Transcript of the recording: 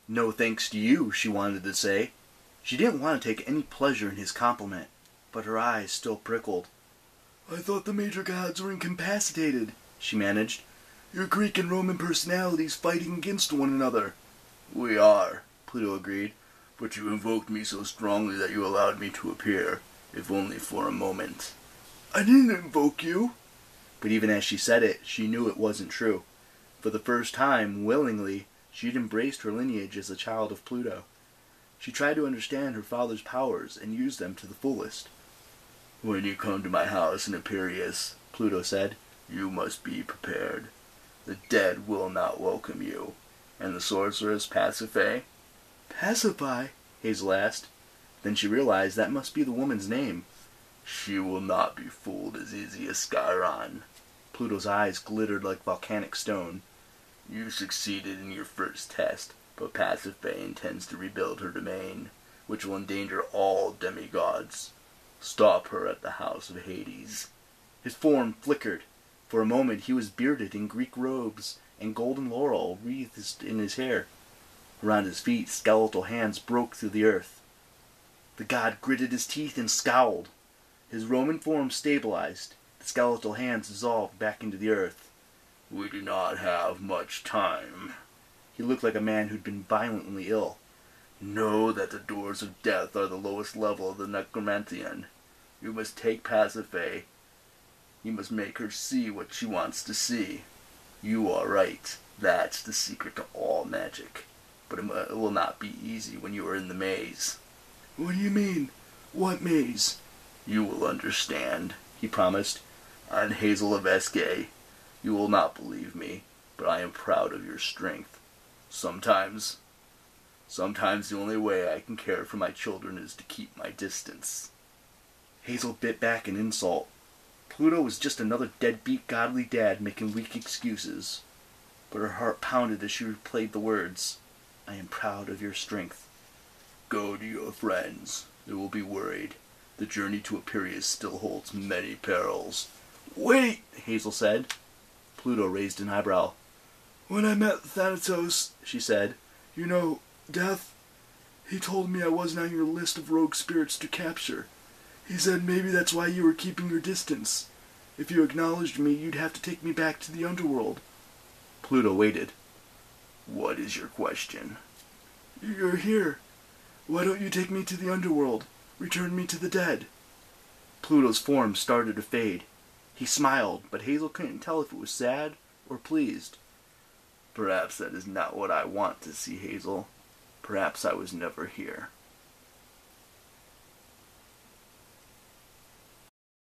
No thanks to you, she wanted to say. She didn't want to take any pleasure in his compliment, but her eyes still prickled. I thought the major gods were incapacitated, she managed. Your Greek and Roman personalities fighting against one another. We are, Pluto agreed, but you invoked me so strongly that you allowed me to appear, if only for a moment. I didn't invoke you. But even as she said it, she knew it wasn't true. For the first time, willingly, she'd embraced her lineage as a child of Pluto. She tried to understand her father's powers and use them to the fullest. When you come to my house in Epirus, Pluto said, you must be prepared. The dead will not welcome you. And the sorceress Pasiphae? Pasiphae? Hazel asked. Then she realized that must be the woman's name. She will not be fooled as easy as Chiron. Pluto's eyes glittered like volcanic stone. You succeeded in your first test, but Pasiphae intends to rebuild her domain, which will endanger all demigods. Stop her at the house of Hades. His form flickered. For a moment he was bearded in Greek robes, and golden laurel wreathed in his hair. Around his feet, skeletal hands broke through the earth. The god gritted his teeth and scowled. His Roman form stabilized. The skeletal hands dissolved back into the earth. We do not have much time. He looked like a man who'd been violently ill. Know that the doors of death are the lowest level of the necromantian. You must take Pasiphae. You must make her see what she wants to see. You are right. That's the secret to all magic. But it will not be easy when you are in the maze. What do you mean? What maze? You will understand, he promised. I'm Hazel of Escae. You will not believe me, but I am proud of your strength. Sometimes the only way I can care for my children is to keep my distance. Hazel bit back an insult. Pluto was just another deadbeat godly dad making weak excuses. But her heart pounded as she replayed the words. I am proud of your strength. Go to your friends. They will be worried. The journey to Epirus still holds many perils. Wait, Hazel said. Pluto raised an eyebrow. When I met Thanatos, she said, you know, Death, he told me I wasn't on your list of rogue spirits to capture. He said maybe that's why you were keeping your distance. If you acknowledged me, you'd have to take me back to the underworld. Pluto waited. What is your question? You're here. Why don't you take me to the underworld? Return me to the dead. Pluto's form started to fade. He smiled, but Hazel couldn't tell if it was sad or pleased. Perhaps that is not what I want to see, Hazel. Perhaps I was never here.